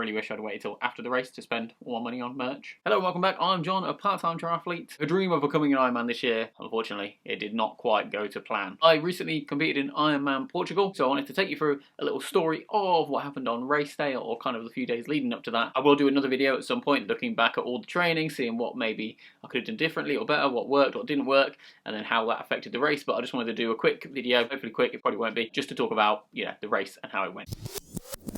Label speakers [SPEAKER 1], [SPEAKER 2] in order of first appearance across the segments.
[SPEAKER 1] really wish I'd waited till after the race to spend all my money on merch. Hello and welcome back. I'm John, a part-time triathlete. A dream of becoming an Ironman this year. Unfortunately, it did not quite go to plan. I recently competed in Ironman Portugal, so I wanted to take you through a little story of what happened on race day, or kind of the few days leading up to that. I will do another video at some point looking back at all the training, seeing what maybe I could have done differently or better, what worked, what didn't work, and then how that affected the race. But I just wanted to do a quick video, hopefully quick, it probably won't be, just to talk about, the race and how it went.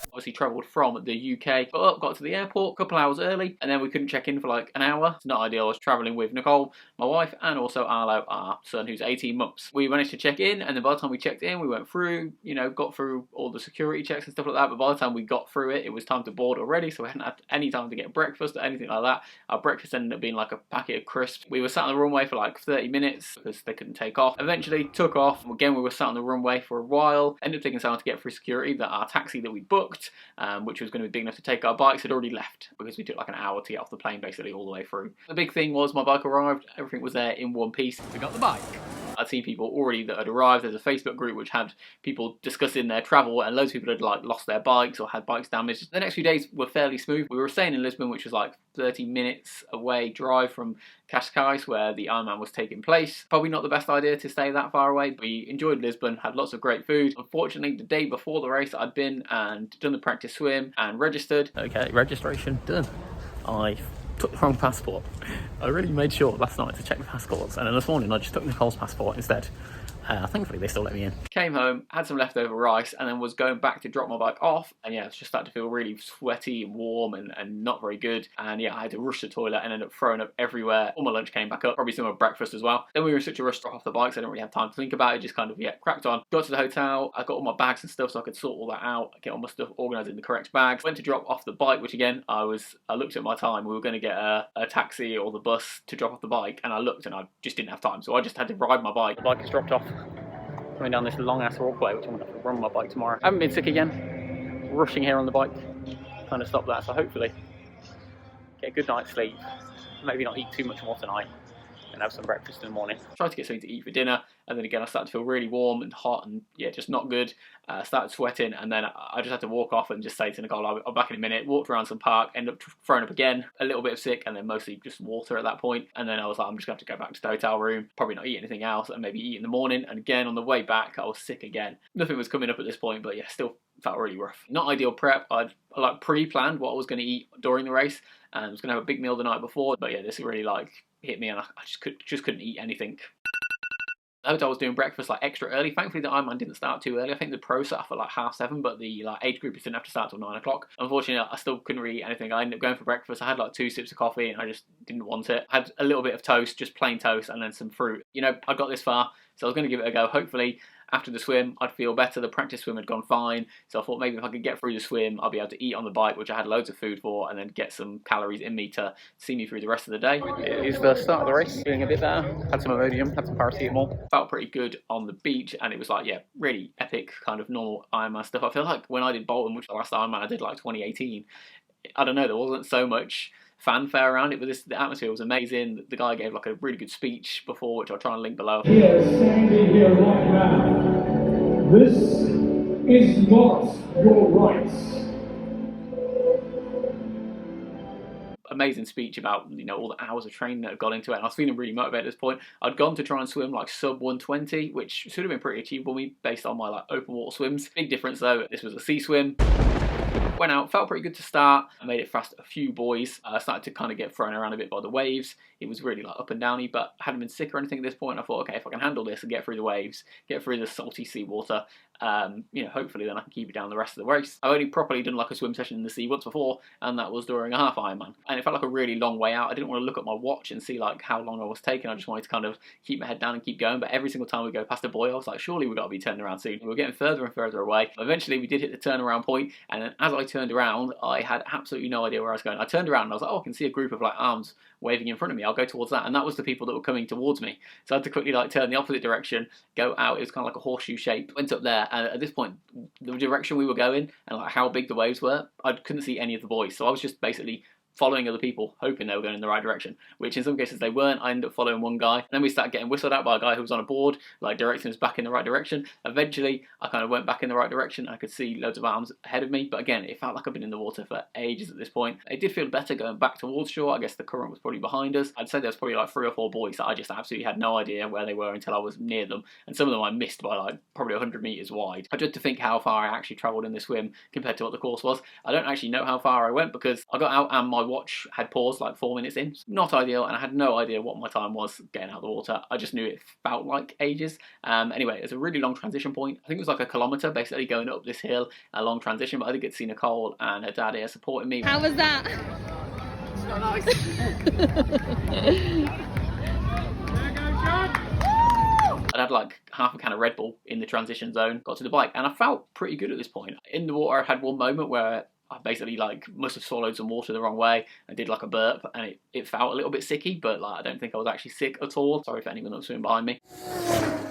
[SPEAKER 1] Obviously travelled from the UK, got to the airport a couple hours early, and then we couldn't check in for like an hour. It's not ideal. I was travelling with Nicole, my wife, and also Arlo, our son, who's 18 months. We managed to check in, and then by the time we checked in, we went through, got through all the security checks and stuff like that, but by the time we got through it, it was time to board already, so we hadn't had any time to get breakfast or anything like that. Our breakfast ended up being like a packet of crisps. We were sat on the runway for like 30 minutes because they couldn't take off. Eventually took off. Again, we were sat on the runway for a while. Ended up taking so long to get through security that our taxi that we booked, which was going to be big enough to take our bikes, had already left because we took like an hour to get off the plane basically all the way through. The big thing was my bike arrived, everything was there in one piece. We got the bike. I'd seen people already that had arrived. There's a Facebook group which had people discussing their travel, and loads of people had like lost their bikes or had bikes damaged. The next few days were fairly smooth. We were staying in Lisbon, which was like 30 minutes away drive from Cascais, where the Ironman was taking place. Probably not the best idea to stay that far away. We enjoyed Lisbon, had lots of great food. Unfortunately, the day before the race, I'd been and done the practice swim and registered. Okay, registration done. I took the wrong passport. I really made sure last night to check the passports, and then this morning I just took Nicole's passport instead. Thankfully they still let me in. Came home, had some leftover rice, and then was going back to drop my bike off, and yeah, it's just started to feel really sweaty and warm and not very good, and yeah, I had to rush to the toilet and ended up throwing up everywhere. All my lunch came back up, probably some of my breakfast as well. Then we were in such a rush to drop off the bike, so I didn't really have time to think about it, just kind of, cracked on. Got to the hotel, I got all my bags and stuff so I could sort all that out, get all my stuff organised in the correct bags. Went to drop off the bike, which again, I looked at my time, we were going to get a taxi or the bus to drop off the bike, and I looked and I just didn't have time, so I just had to ride my bike. The bike is dropped off. Coming down this long ass walkway, which I'm going to have to run my bike tomorrow. I haven't been sick again. Rushing here on the bike, trying to stop that, so hopefully get a good night's sleep. Maybe not eat too much more tonight and have some breakfast in the morning. Tried to get something to eat for dinner, and then again I started to feel really warm and hot and just not good. Started sweating, and then I just had to walk off and just say to Nicole, I'll be back in a minute. Walked around some park, ended up throwing up again, a little bit of sick, and then mostly just water at that point. And then I was like, I'm just going to have to go back to the hotel room, probably not eat anything else, and maybe eat in the morning. And again, on the way back, I was sick again. Nothing was coming up at this point, but yeah, still felt really rough. Not ideal prep. I'd like pre-planned what I was going to eat during the race, and I was going to have a big meal the night before, but yeah, this really hit me, and I just couldn't eat anything. The hotel was doing breakfast like extra early. Thankfully the Ironman didn't start too early. I think the pro set off at like 7:30, but the age groupers didn't have to start till 9 o'clock. Unfortunately, I still couldn't really eat anything. I ended up going for breakfast. I had like 2 sips of coffee and I just didn't want it. I had a little bit of toast, just plain toast, and then some fruit. I got this far, so I was going to give it a go. Hopefully after the swim I'd feel better. The practice swim had gone fine, so I thought maybe if I could get through the swim I'll be able to eat on the bike, which I had loads of food for, and then get some calories in me to see me through the rest of the day. It is the start of the race, feeling a bit better. Had some Imodium, had some paracetamol. Felt pretty good on the beach, and it was like, really epic kind of normal Ironman stuff. I feel like when I did Bolton, which was the last Ironman I did like 2018, I don't know, there wasn't so much fanfare around it, but the atmosphere was amazing. The guy gave like a really good speech before, which I'll try and link below.
[SPEAKER 2] Here, standing here right now, this is not your rights.
[SPEAKER 1] Amazing speech about all the hours of training that had gone into it, and I was feeling really motivated at this point. I'd gone to try and swim like sub 120, which should have been pretty achievable based on my like open water swims. Big difference though, this was a sea swim. Went out, felt pretty good to start. I made it fast a few buoys. I started to kind of get thrown around a bit by the waves. It was really like up and downy, but I hadn't been sick or anything at this point. I thought, okay, if I can handle this and get through the waves, get through the salty seawater, hopefully then I can keep it down the rest of the race. I've only properly done like a swim session in the sea once before, and that was during a half Ironman. And it felt like a really long way out. I didn't want to look at my watch and see like how long I was taking. I just wanted to kind of keep my head down and keep going. But every single time we go past a buoy, I was like, surely we've got to be turning around soon. We were getting further and further away. Eventually we did hit the turnaround point, and then as I turned around, I had absolutely no idea where I was going. I turned around and I was like, oh, I can see a group of like arms waving in front of me. I'll go towards that. And that was the people that were coming towards me. So I had to quickly like turn the opposite direction, go out. It was kind of like a horseshoe shape. Went up there, and at this point, the direction we were going and like how big the waves were, I couldn't see any of the buoys. So I was just basically following other people, hoping they were going in the right direction, which in some cases they weren't. I ended up following one guy, and then we started getting whistled at by a guy who was on a board, like directing us back in the right direction. Eventually, I kind of went back in the right direction. I could see loads of arms ahead of me, but again, it felt like I've been in the water for ages at this point. It did feel better going back towards shore. I guess the current was probably behind us. I'd say there was probably like 3 or 4 buoys that I just absolutely had no idea where they were until I was near them, and some of them I missed by like probably 100 metres wide. I dread to think how far I actually travelled in this swim compared to what the course was. I don't actually know how far I went because I got out and my watch had paused like 4 minutes in. Not ideal, and I had no idea what my time was getting out of the water. I just knew it felt like ages. Anyway, it's a really long transition point. I think it was like a kilometre basically going up this hill, a long transition, but I did get to see Nicole and her dad here supporting me.
[SPEAKER 3] How was that?
[SPEAKER 1] So nice. I'd had like half a can of Red Bull in the transition zone, got to the bike, and I felt pretty good at this point. In the water, I had one moment where I basically like must have swallowed some water the wrong way and did like a burp, and it felt a little bit sicky, but like I don't think I was actually sick at all. Sorry for anyone that was swimming behind me.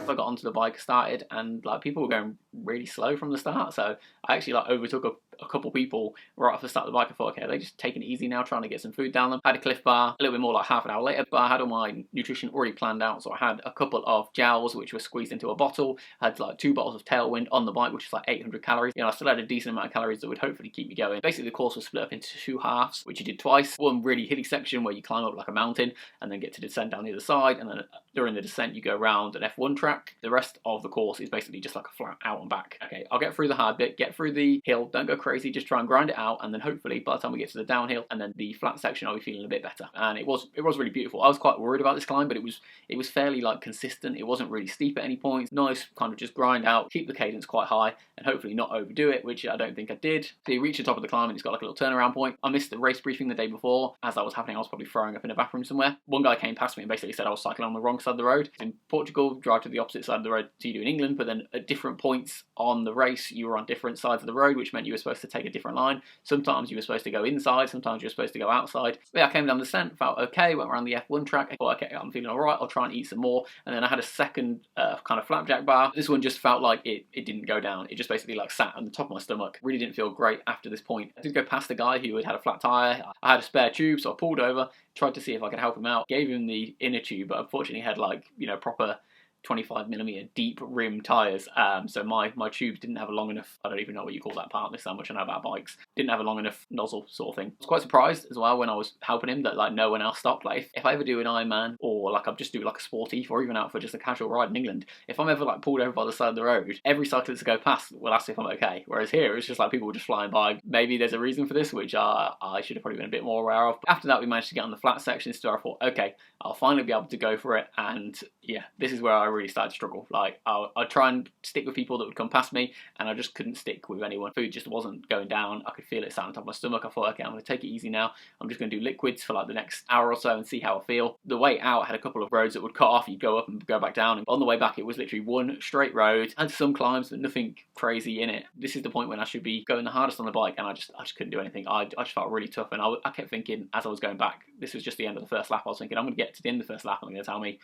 [SPEAKER 1] I got onto the bike, started, and like people were going really slow from the start, so I actually like overtook a couple people right off the start of the bike. I thought, okay, they're just taking it easy now, trying to get some food down them. I had a Cliff Bar a little bit more like half an hour later, but I had all my nutrition already planned out, so I had a couple of gels which were squeezed into a bottle. I had like 2 bottles of Tailwind on the bike, which is like 800 calories. You know, I still had a decent amount of calories that would hopefully keep me going. Basically, the course was split up into 2 halves, which you did twice. One really hilly section where you climb up like a mountain and then get to descend down the other side, and then during the descent you go around an F1 track. The rest of the course is basically just like a flat out and back. Okay, I'll get through the hard bit, get through the hill, don't go crazy, just try and grind it out, and then hopefully by the time we get to the downhill and then the flat section I'll be feeling a bit better. And it was really beautiful. I was quite worried about this climb, but it was fairly like consistent. It wasn't really steep at any points. Nice kind of just grind out, keep the cadence quite high, and hopefully not overdo it, which I don't think I did. So you reach the top of the climb and it's got like a little turnaround point. I missed the race briefing the day before. As that was happening, I was probably throwing up in a bathroom somewhere. One guy came past me and basically said I was cycling on the wrong side of the road. In Portugal, drive to the opposite side of the road to you do in England, but then at different points on the race you were on different sides of the road, which meant you were supposed to take a different line. Sometimes you were supposed to go inside, sometimes you were supposed to go outside. But yeah, I came down the descent, felt okay, went around the F1 track. I thought, okay, I'm feeling alright, I'll try and eat some more. And then I had a second kind of flapjack bar. This one just felt like it didn't go down. It just basically like sat on the top of my stomach. Really didn't feel great after this point. I did go past a guy who had a flat tyre. I had a spare tube, so I pulled over, tried to see if I could help him out. Gave him the inner tube, but unfortunately had like, you know, proper 25mm deep rim tyres, so my tubes didn't have a long enough, I don't even know what you call that part, this is how much I know about bikes, didn't have a long enough nozzle sort of thing. I was quite surprised as well when I was helping him that like no one else stopped. Like if I ever do an Ironman, or like I'm just doing like a sporty, or even out for just a casual ride in England, if I'm ever like pulled over by the side of the road, every cyclist that go past will ask if I'm okay, whereas here it's just like people were just flying by. Maybe there's a reason for this, which I should have probably been a bit more aware of. But after that we managed to get on the flat section, so I thought, okay, I'll finally be able to go for it, and yeah, this is where I really started to struggle. Like I'd try and stick with people that would come past me, and I just couldn't stick with anyone. Food just wasn't going down. I could feel it sat on top of my stomach. I thought, okay, I'm going to take it easy now. I'm just going to do liquids for like the next hour or so and see how I feel. The way out had a couple of roads that would cut off. You'd go up and go back down. And on the way back, it was literally one straight road. Had some climbs, but nothing crazy in it. This is the point when I should be going the hardest on the bike, and I just couldn't do anything. I just felt really tough, and I kept thinking as I was going back, this was just the end of the first lap, I was thinking, I'm going to get to the end of the first lap, and they're going to tell me,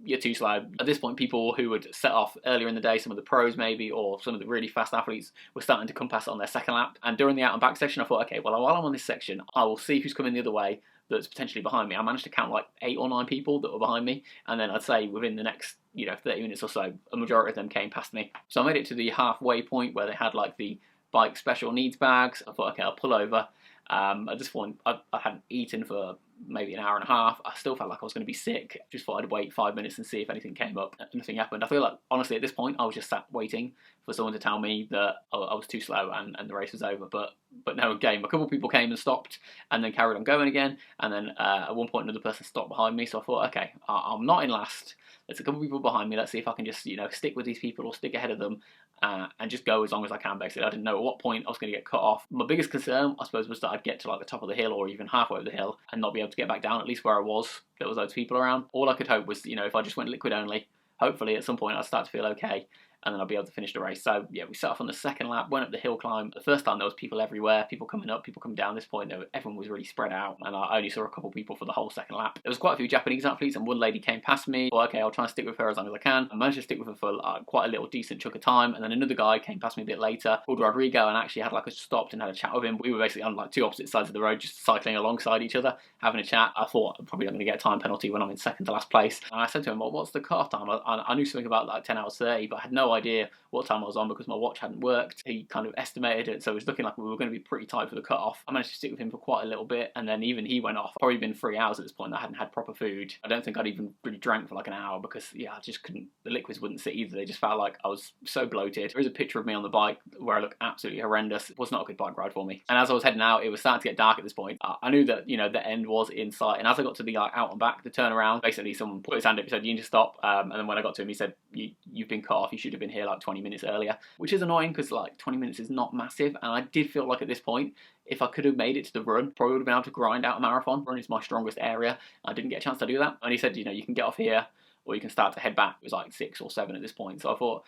[SPEAKER 1] you're too slow. At this point, people who would set off earlier in the day, some of the pros maybe, or some of the really fast athletes, were starting to come past on their second lap. And during the out and back section, I thought, okay, well, while I'm on this section, I will see who's coming the other way that's potentially behind me. I managed to count like 8 or 9 people that were behind me, and then I'd say within the next 30 minutes or so, a majority of them came past me. So I made it to the halfway point where they had like the bike special needs bags. I thought, okay, I'll pull over. At this point, I hadn't eaten for maybe an hour and a half. I still felt like I was going to be sick. Just thought I'd wait 5 minutes and see if anything came up. Nothing happened. I feel like, honestly, at this point, I was just sat waiting for someone to tell me that I was too slow and the race was over. But no, again, a couple of people came and stopped and then carried on going again. And then at one point, another person stopped behind me. So I thought, okay, I'm not in last. There's a couple of people behind me. Let's see if I can just, stick with these people or stick ahead of them. And just go as long as I can, basically. I didn't know at what point I was going to get cut off. My biggest concern, I suppose, was that I'd get to like the top of the hill or even halfway up the hill and not be able to get back down, at least where I was. There was loads of people around. All I could hope was, if I just went liquid only, hopefully at some point I'd start to feel okay. and then I'll be able to finish the race. So yeah, we set off on the second lap, went up the hill climb. The first time there was people everywhere, people coming up, people coming down. This point, everyone was really spread out, and I only saw a couple of people for the whole second lap. There was quite a few Japanese athletes, and one lady came past me. Well, okay, I'll try and stick with her as long as I can. I managed to stick with her for quite a little decent chunk of time, and then another guy came past me a bit later, called Rodrigo, and actually had like a stopped and had a chat with him. We were basically on like two opposite sides of the road, just cycling alongside each other, having a chat. I thought I'm probably not going to get a time penalty when I'm in second to last place, and I said to him, well, what's the cut-off time? I knew something about like 10 hours 30, but I had no idea what time I was on because my watch hadn't worked. He kind of estimated it, so it was looking like we were going to be pretty tight for the cut-off. I managed to stick with him for quite a little bit, and then even he went off. Probably been 3 hours at this point. I hadn't had proper food. I don't think I'd even really drank for like an hour because yeah, I just couldn't. The liquids wouldn't sit either. They just felt like I was so bloated. There is a picture of me on the bike where I look absolutely horrendous. It was not a good bike ride for me. And as I was heading out, it was starting to get dark at this point. I knew that the end was in sight. And as I got to the out and back, the turnaround, basically someone put his hand up and said, "You need to stop." And then when I got to him, he said, "You've been cut off. You should have been here like 20 minutes earlier," which is annoying because like 20 minutes is not massive. And I did feel like at this point, if I could have made it to the run, probably would have been able to grind out a marathon. Run is my strongest area. I didn't get a chance to do that. And he said, you can get off here or you can start to head back. It was like 6 or 7 at this point. So I thought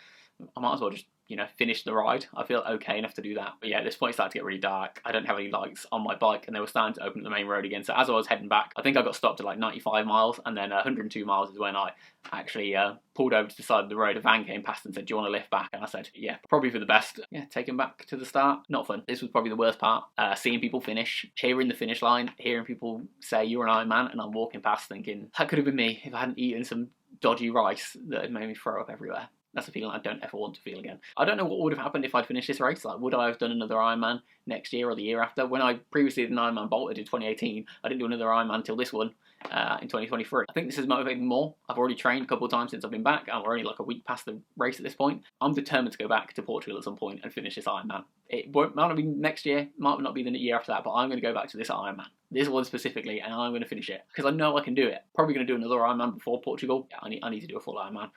[SPEAKER 1] I might as well just, finish the ride. I feel okay enough to do that. But yeah, at this point it started to get really dark. I don't have any lights on my bike and they were starting to open up the main road again. So as I was heading back, I think I got stopped at like 95 miles and then 102 miles is when I actually pulled over to the side of the road. A van came past and said, "Do you want to lift back?" And I said, "Yeah, probably for the best." Yeah, taking back to the start, not fun. This was probably the worst part. Seeing people finish, hearing the finish line, hearing people say you're an Ironman, and I'm walking past thinking, that could have been me if I hadn't eaten some dodgy rice that had made me throw up everywhere. That's a feeling I don't ever want to feel again. I don't know what would have happened if I'd finished this race. Like, would I have done another Ironman next year or the year after? When I previously did an Ironman bolted in 2018, I didn't do another Ironman until this one in 2023. I think this is motivating more. I've already trained a couple of times since I've been back, and we're only like a week past the race at this point. I'm determined to go back to Portugal at some point and finish this Ironman. It might not be next year, might not be the year after that, but I'm going to go back to this Ironman. This one specifically, and I'm going to finish it because I know I can do it. Probably going to do another Ironman before Portugal. Yeah, I need to do a full Ironman.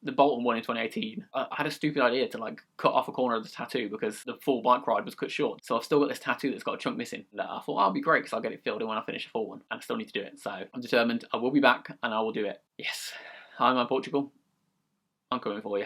[SPEAKER 1] The Bolton one in 2018, I had a stupid idea to like cut off a corner of the tattoo because the full bike ride was cut short. So I've still got this tattoo that's got a chunk missing. And I thought, I'll be great because I'll get it filled in when I finish the full one. And I still need to do it. So I'm determined. I will be back and I will do it. Yes. I'm in Portugal. I'm coming for you.